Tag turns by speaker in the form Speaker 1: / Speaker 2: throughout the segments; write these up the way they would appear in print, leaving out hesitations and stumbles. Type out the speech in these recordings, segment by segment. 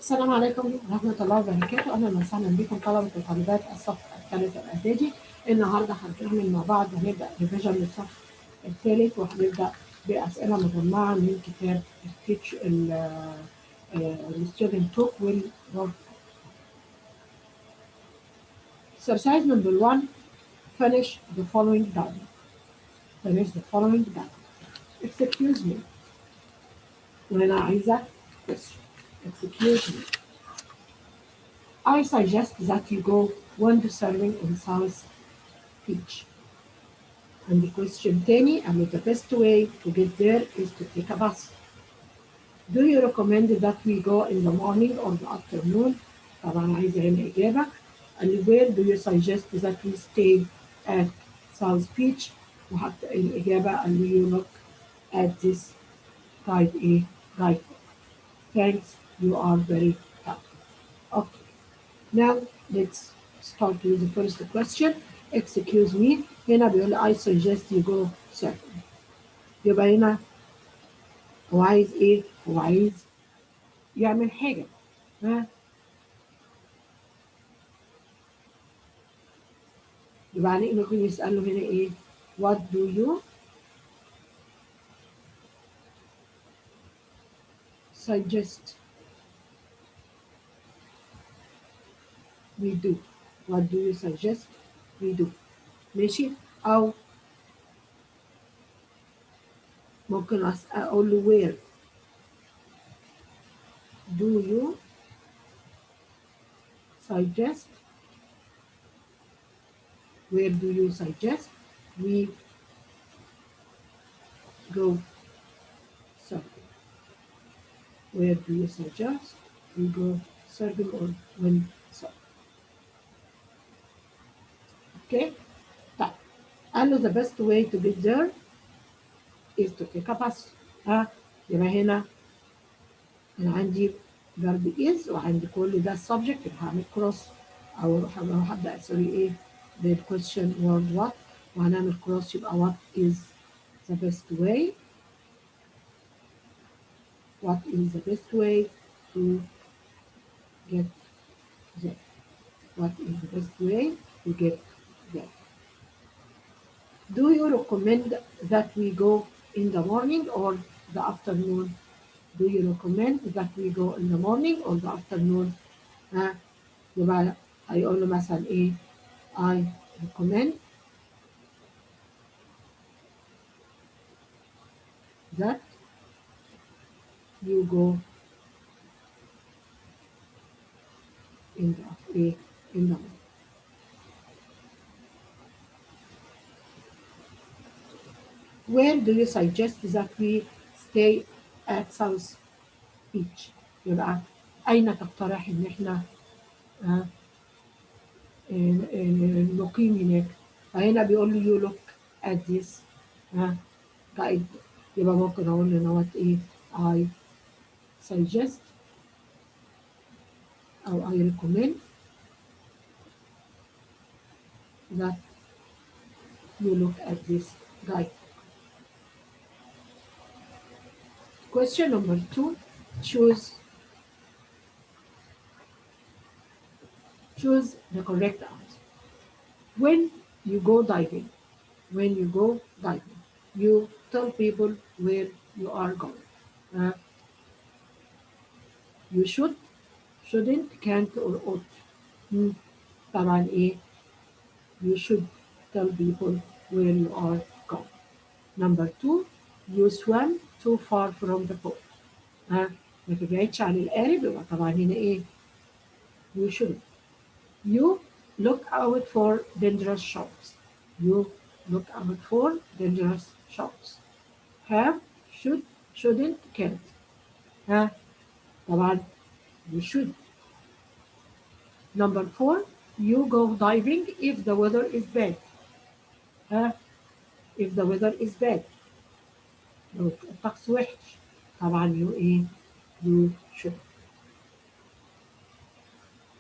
Speaker 1: السلام عليكم ورحمة الله وبركاته. أهلا وسهلا بكم طلبة وطالبات الصف الثالث الإعدادي. النهارده هنكمل مع بعض، هنبدأ ريفيجن للصف الثالث، وهنبدأ بأسئلة مجمعة من كتاب التيتش الستودنت توك والورك. Exercise number 1. Finish the following dialogue. Finish the following dialogue. Excuse me. وهنا عايزة question. Excuse me. I suggest that you go window serving on South Beach. And the question تاني, and the best way to get there is to take a bus. Do you recommend that we go in the morning or the afternoon? طبعا عايزة هنا إجابة. And where do you suggest that we stay at South Beach? وحتى الإجابة and you look at this guide guidebook. Thanks, you are very helpful. Okay. Now let's start with the first question. Excuse me. هنا بيقول I suggest you go surfing. يبقى هنا هو عايز ايه؟ هو عايز يعمل حاجة. ها؟ يبقى عليه ممكن يسأله هنا ايه؟ What do you suggest we do? What do you suggest we do? ماشي؟ أو ممكن أقول له where do you suggest we go surfing? Where do you suggest we go surfing or windsurfing? Okay? طيب قال له the best way to get there is to take a bus. يبقى هنا أنا عندي verb is وعندي كل ده subject، يبقى هعمل cross أو هبدأ أسوي إيه بالquestion word what، وهنعمل cross يبقى what is the best way. What is the best way to get there? What is the best way to get there? Do you recommend that we go in the morning or the afternoon? Do you recommend that we go in the morning or the afternoon? يبقى هيقول له مثلا إيه؟ I recommend that you go in the morning. Where do you suggest that we stay at South Beach? يبقى أين تقترح إن إحنا نقيم هناك؟ فهنا بيقول له you look at this guide. يبقى ممكن أقول له نوت إيه؟ I suggest أو I recommend that you look at this guide. Question number 2. Choose the correct answer. When you go diving, you tell people where you are going. You should, shouldn't, can't, or ought. طبعا إيه? You should tell people where you are going. Number 2. You swam too far from the boat. ما تبعدش عن القارب، يبقى طبعا هنا إيه؟ You shouldn't. You look out for dangerous sharks. You look out for dangerous sharks. Have, should, shouldn't, can't. طبعا you should. Number 4. You go diving if the weather is bad. If the weather is bad. لو الطقس وحش طبعا you إيه؟ You should.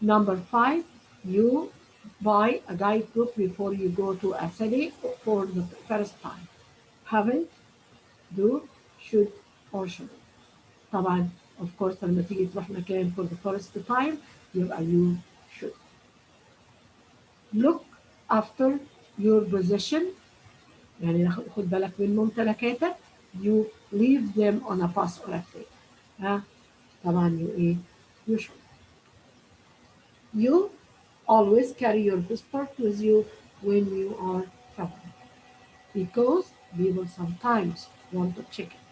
Speaker 1: Number 5. You buy a guidebook before you go to a city for the first time. Haven't, do, should, or shouldn't. طبعا of course لما تيجي تروح مكان for the first time يبقى you should. look after your possession يعني خد بالك من ممتلكاتك. you leave them on a bus or a train. ها طبعا you ايه you should. you always carry your passport with you when you are traveling because people sometimes want to check it.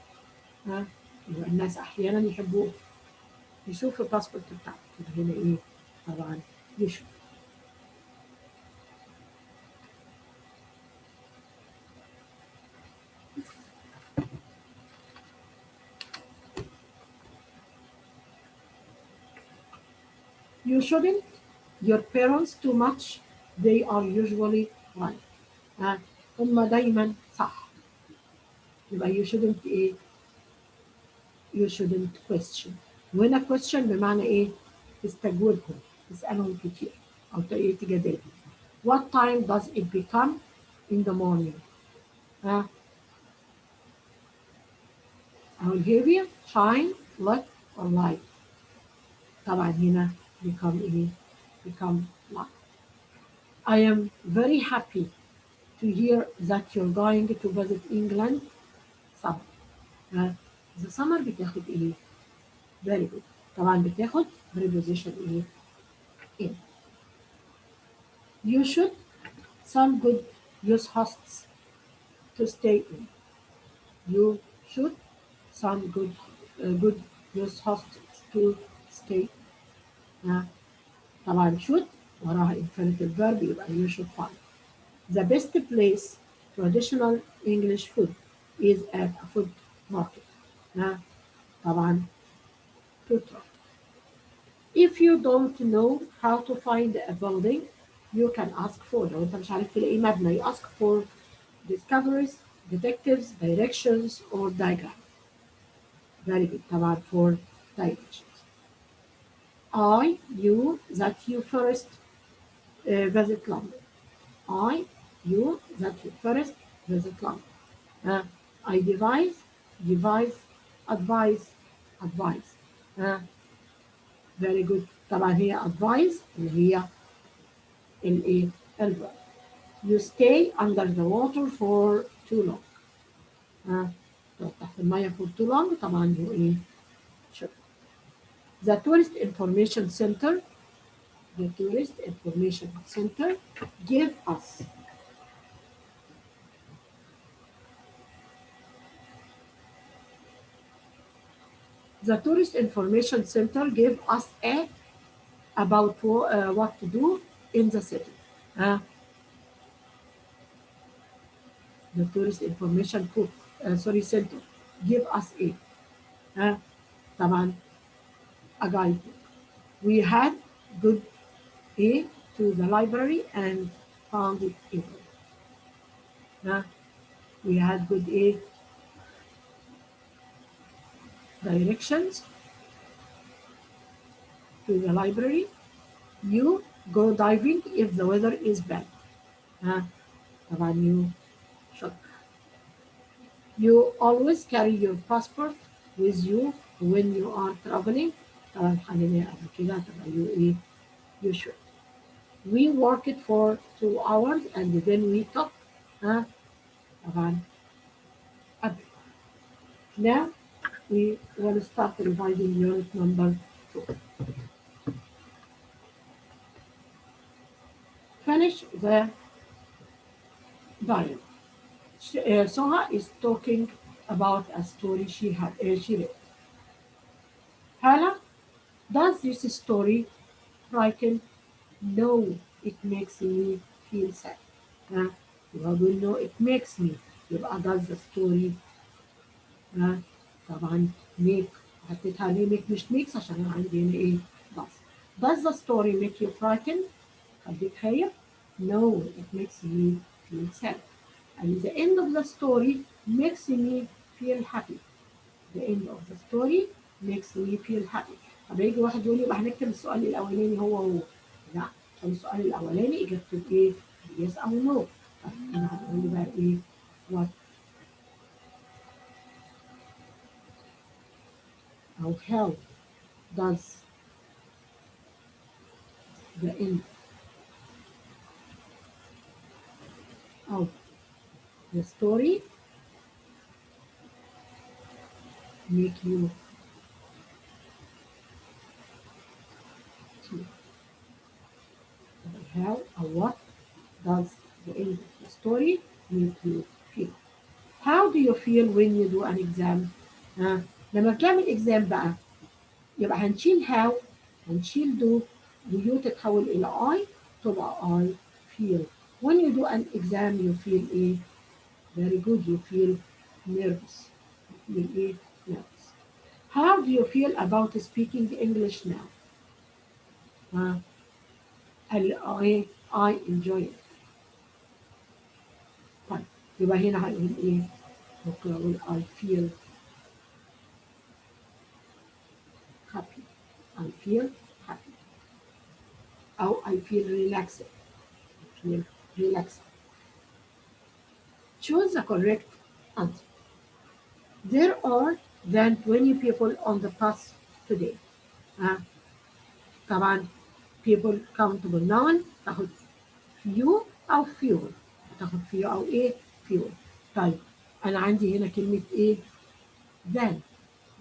Speaker 1: ها يبقى الناس احيانا يحبوا يشوفوا الباسبورت بتاعك. يبقى هنا ايه طبعا you should. You shouldn't your parents too much. They are usually right. ها هم دايما صح. يبقى you shouldn't ايه you shouldn't question. وهنا question بمعنى ايه تستجوبهم تسألهم كتير او ايه تجادلهم. What time does it become in the morning? ها أو heavy, shine, look or light. طبعا هنا become ايه become light. I am very happy to hear that you're going to visit England summer. ها the summer بتاخد ايه very good. طبعا بتاخد preposition ايه in. You should some good use hosts to stay in. You should some good use hosts to stay in. ها طبعا should وراها infinitive verb يبقى you should find. The best place traditional English food is at a food market. ها طبعا to try. If you don't know how to find a building, you can ask for. لو أنت مش عارف تلاقي مبنى, you ask for discoveries, detectives, directions, or diagrams. Very good. طبعا for directions. You, that you first visit London. You, that you first visit London. I devise, advise, advise. Very good. طبعا هي advise اللي هي الايه الverb. You stay under the water for too long. تقعد تحت المية for too long طبعا you ايه should. The tourist information center give us about what to do in the city. The tourist information center give us طبعا a guide. We had good to the library and found it evil. We had good directions to the library. You go diving if the weather is bad. طبعا you should. You always carry your passport with you when you are traveling. طبعا حاليا قبل كده طبعا you should. We worked for 2 hours and then we took طبعا قبل. Now we will start revising unit number 2. Finish the dialogue. Soha is talking about a story she read. Hala, does this story frighten? No, it makes me feel sad. يبقى بقول no it makes me يبقى does the story طبعا make حطيتها ليه make مش makes عشان أنا عندي هنا إيه does the story make you frightened؟ خليك خايف؟ No, it makes me feel sad. And the end of the story makes me feel happy. The end of the story makes me feel happy. طب يجي واحد يقول لي يبقى هنكتب السؤال الأولاني هو لا السؤال الأولاني إجابته إيه؟ yes أو no. طب أنا هقول لي بقى إيه؟ what أو how does the end of the story make you feel? How or what does the end of the story make you feel? How do you feel when you do an exam? لما بتعمل exam بقى يبقى هنشيل how هنشيل do ويو تتحول إلى I تبقى I feel. When you do an exam you feel إيه؟ Very good, you feel nervous. You feel إيه؟ Nervous. How do you feel about speaking English now? I enjoy it. طيب يبقى هنا هنقول إيه؟ ممكن أقول I feel happy. I feel happy. أو I feel relaxed. I feel relaxed. Choose the correct answer. There are than 20 people on the bus today. طبعا people countable noun تاخد few أو fewer. تاخد few أو إيه fewer. طيب أنا عندي هنا كلمة إيه than.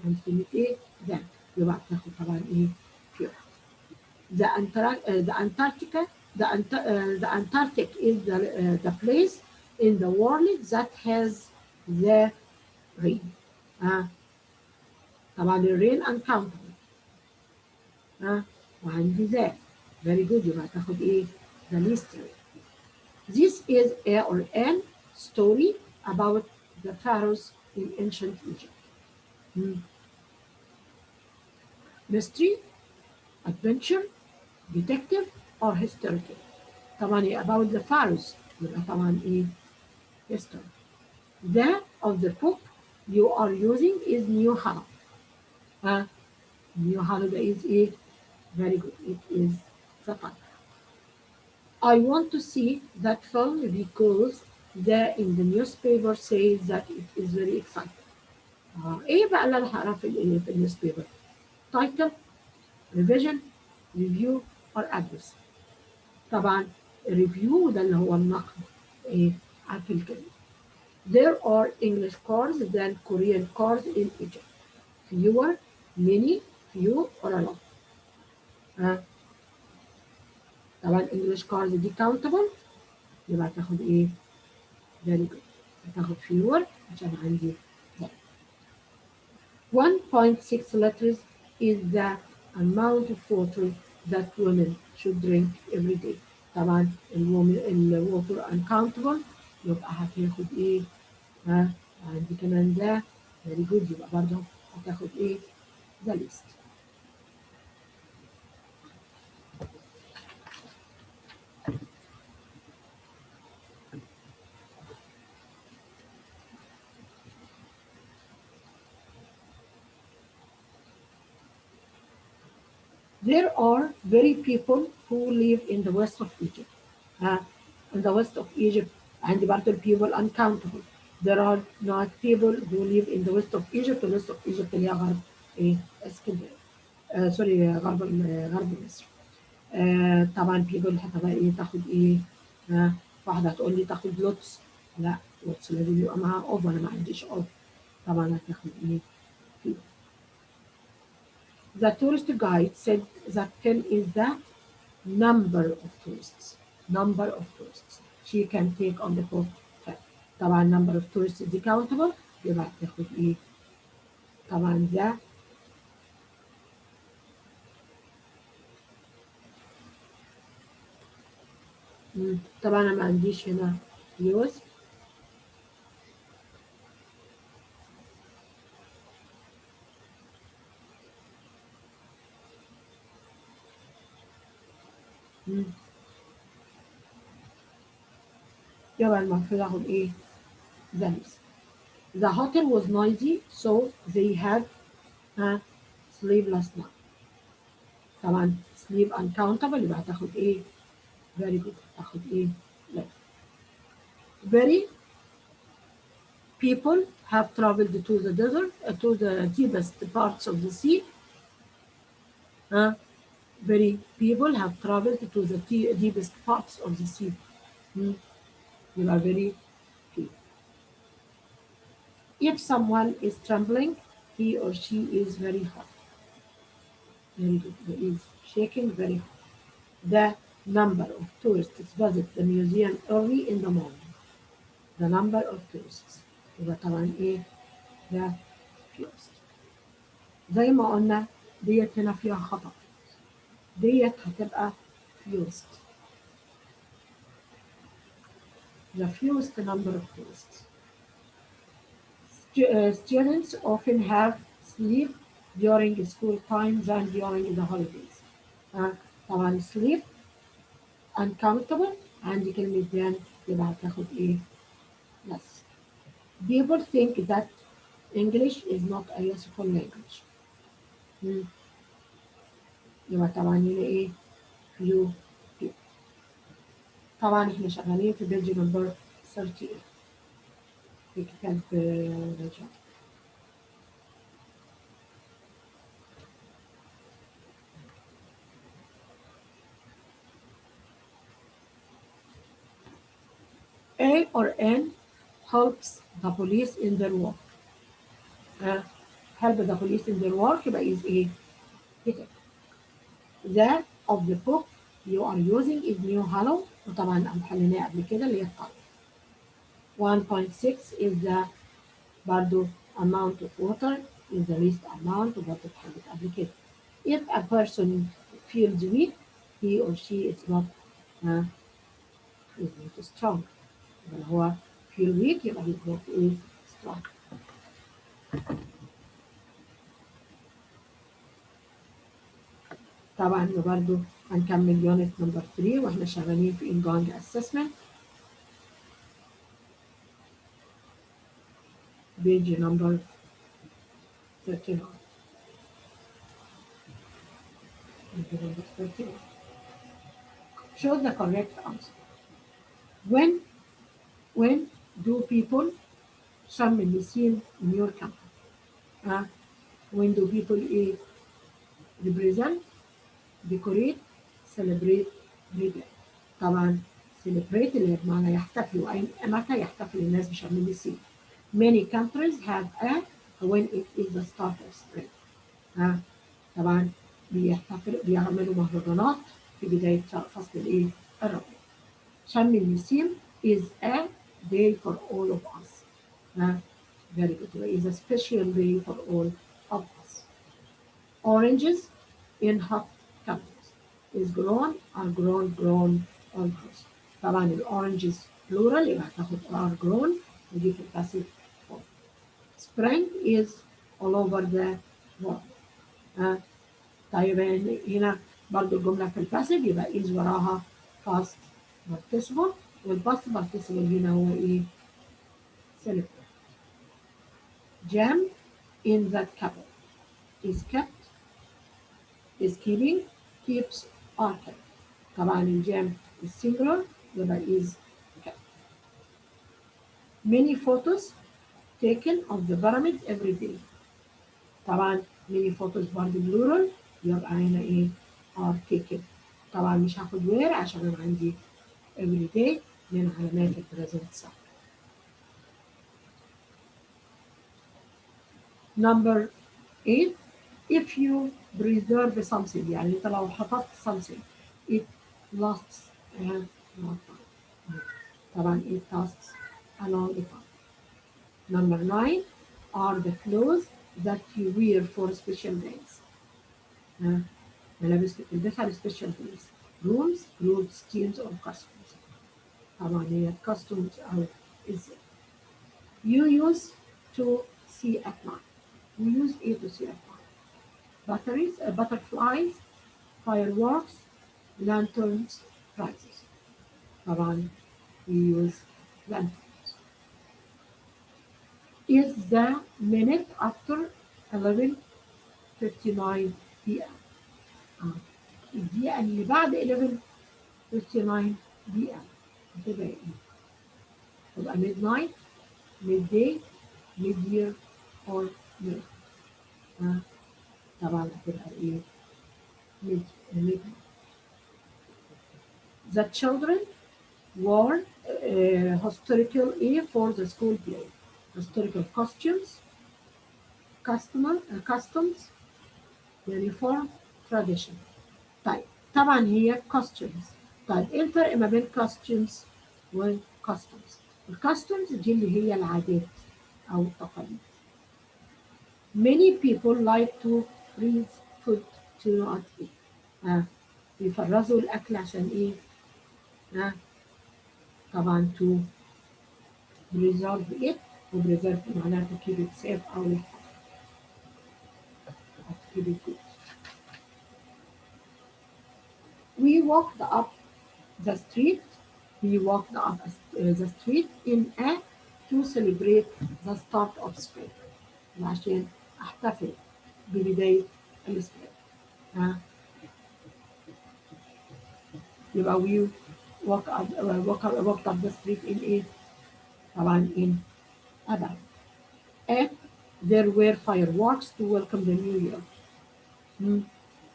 Speaker 1: عندي كلمة إيه than. يبقى تاخد طبعا إيه fewer. The Antarctica the Antarctic is the place in the world that has the rain. طبعا الرين uncountable. وعندي ذا very good يبقى تاخد ايه the least rain. This is a or an story about the pharaohs in ancient Egypt. Mystery, adventure, detective or historical. طبعا about the pharaohs يبقى طبعا ايه history. The of the book you are using is New Holland. New Holland is a very good. It is the title. I want to see that film because in the newspaper says that it is very exciting. ايه بقى اللي انا هقراه في النيوزبيبر؟ title, revision, review or address. طبعا review ده اللي هو النقد ايه في الكلمة. There are English cars than Korean cars in Egypt. Fewer, many, few or a lot. طبعا English cars دي countable يبقى تاخد ايه؟ very good. هتاخد fewer عشان عندي that. 1.6 liters is the amount of water that women should drink every day. طبعا الwater uncountable يبقى هتاخد ايه؟ عندي كمان ده very good يبقى برضه هتاخد ايه؟ the least. There are very people who live in the west of Egypt. In the west of Egypt عندي برضه people uncountable. There are not people who live in the west of Egypt. The west of Egypt اللي هي غرب ايه اسكندريه. سوري غرب مصر. طبعا people هتبقى ايه تاخد ايه واحده هتقول لي تاخد لوتس. لا لوتس لازم يبقى معاها اوف انا ما عنديش اوف. طبعا هتاخد ايه people. The tourist guide said that 10 is the number of tourists. Number of tourists. She can take on the boat 10. طبعا number of tourists دي countable يبقى هتاخد ايه؟ طبعا ده طبعا انا ما عنديش هنا use. يبقى المفروض اخد ايه؟ the least. The hotel was noisy so they had a sleepless night. طبعا sleep uncountable يبقى هتاخد ايه؟ very good هتاخد ايه؟ less. Very people have traveled to the desert, to the deepest parts of the sea. Very people have traveled to the deepest parts of the sea. You are very few. If someone is trembling, he or she is very hot. Very good. He is shaking very hot. The number of tourists visit the museum early in the morning. The number of tourists. يبقى طبعا ايه؟ the fewest. زي ما قلنا ديت هنا فيها خطأ. ديت هتبقى fewest. The fewest number of tourists. Students often have sleep during school times and during the holidays. طبعا sleep uncomfortable عندي كلمة then يبقى هتاخد ايه؟ less. People think that English is not a useful language. يبقى طبعا هنا ايه؟ few people. طبعا احنا شغالين في بيج نمبر 38 في كتاب مراجعة. A or N helps the police in their work. Help the police in their work يبقى is ايه؟ كتاب. The of the book you are using is new hello وطبعا حليناه قبل كده اللي هي الطلب. 1.6 is the برضو amount of water is the least amount وبرضو اتحلت قبل كده. If a person feels weak he or she is not strong. يبقى هو feel weak يبقى he's not is strong. طبعا برضو هنكمل يونت نمبر 3 واحنا شغالين في ongoing assessment. page number 39. Show the correct answer. When do people شم النسيم in your country? When do people represent, decorate, celebrate, prepare. طبعا celebrate اللي بمعنى يحتفلوا أي متى يحتفل الناس بشم النسيم. Many countries have a when it is the start of spring. طبعا بيعملوا مهرجانات في بداية فصل الربيع. شم النسيم is a day for all of us. Very good. It is a special day for all of us. Oranges in hot countries is grown or grown or grows. طبعا الأورنجز plural يبقى هتاخد are grown ودي في الباسيف form. Spring is all over the world. طيب هنا برضو الجملة في الباسيف يبقى is وراها past participle والpast participle هنا هو ايه؟ celebrate. Jam in the cupboard is kept is keeping keeps are kept. طبعا الجام is singular يبقى is kept. Many photos taken of the pyramids every day. طبعا many photos برضه plural يبقى هنا ايه are taken. طبعا مش هاخد where عشان انا عندي every day من علامات البريزنت صح. Number 8 if you preserve something يعني انت لو حفظت something it lasts a long time. طبعا it lasts a long time. Number 9 are the clothes that you wear for special days. ملابس بتلبسها ل special days. Rooms, groups, teams or costumes. طبعا هي costumes أو is you use to see at night. We use it to see at night. Batteries, butterflies, fireworks, lanterns, prizes. طبعا we use lanterns. Is the minute after 11:59 p.m. الدقيقة اللي بعد 11:59 p.m. هتبقى ايه؟ تبقى midnight, midday, mid-year or mid. طبعا هتبقى ايه؟ mid. The children wore historical for the school play. Historical costumes, customs, uniform, tradition. طيب طبعا هي costumes. طيب ايه الفرق ما بين costumes و customs؟ الكاستمز دي اللي هي العادات او التقاليد. Many people like to freeze food to eat. بيفرزوا الاكل عشان ايه؟ طبعا to preserve it، و preserve معناها to keep it safe او to keep it good. We walked up the street to celebrate the start of spring. عشان احتفل ببداية الاسبوع. يبقى we walked up the street in ايه؟ طبعا in Amal. And there were fireworks to welcome the new year.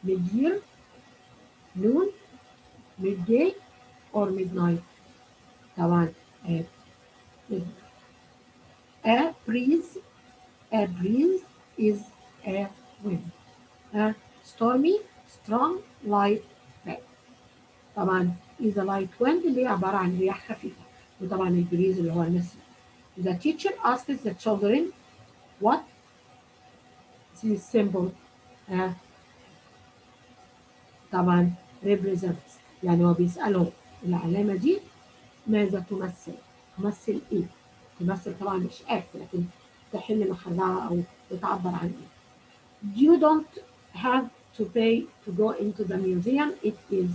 Speaker 1: Mid-year, noon, midday, or midnight. طبعا at midnight. A breeze is a wind. Stormy, strong, light, bad. طبعا is a light wind اللي هي عبارة عن رياح خفيفة، وطبعا البريز اللي هو النسيم. The teacher asks the children what this symbol طبعا represents. يعني هو بيسألهم العلامة دي ماذا تمثل؟ تمثل ايه؟ تمثل طبعا مش act، لكن تحل محلها او بتعبر عن ايه. You don't have to pay to go into the museum. It is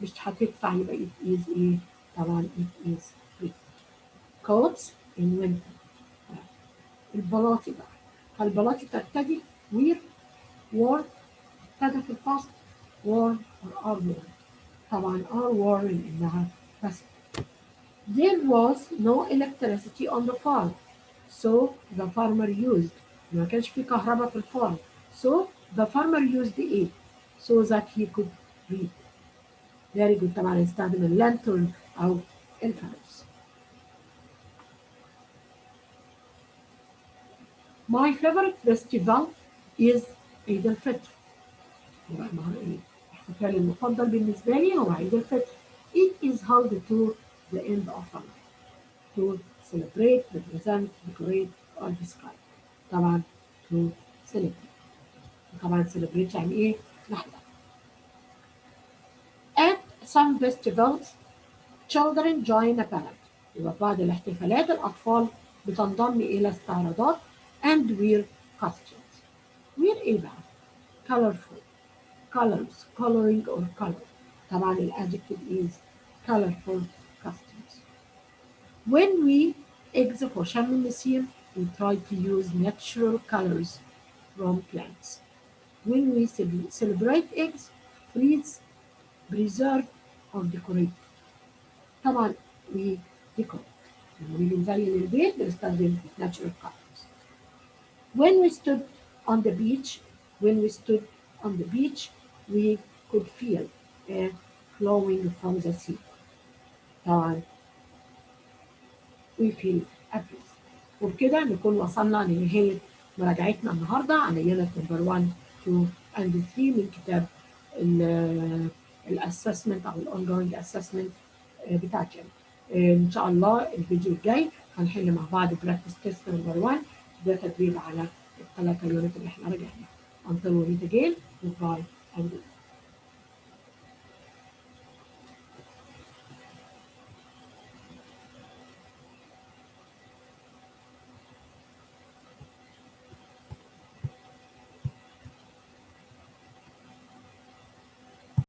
Speaker 1: مش هتدفع، يبقى it is ايه؟ طبعا it is free. Coats in winter. البلاطي بقى، فالبلاطي ترتدي wear wore ابتدى في الفصل worn or are worn. طبعا are worn انها بس. There was no electricity on the farm, so the farmer used. ما كانش في كهرباء في الفارم. So the farmer used it so that he could read. Very good. طبعا يستخدم اللانترن أو الفانوس. My favorite festival is عيد الفطر. الاحتفال المفضل بالنسبة لي هو عيد الفطر. It is held to the end of summer to celebrate, represent, decorate, or describe. طبعا to celebrate. طبعا celebrate يعني ايه؟ نحتفل. At some festivals, children join a parade. يبقى بعض الاحتفالات الأطفال بتنضم إلى استعراضات and wear costumes. wear إيه بقى؟ colorful, colors, coloring or color. طبعا الادجective is colorful costumes. When we exit for شم النسيم, we try to use natural colors from plants. When we celebrate eggs, freeze, preserve, or decorate. طبعا we decorate. لما بنزين البيت بنستخدم natural colors. When we stood on the beach, we could feel air flowing from the sea. طبعا we feel at peace. وبكده نكون وصلنا لنهاية مراجعتنا النهاردة على يونت نمبر 1 2 and 3 من كتاب الاسسمنت او الاونجوينج اسسمنت بتاع جيم. ان شاء الله الفيديو الجاي هنحل مع بعض براكتس تيست نمبر 1. ده تدريب على الثلاثة يونت اللي احنا راجعناها. Until we meet again, goodbye and goodbye.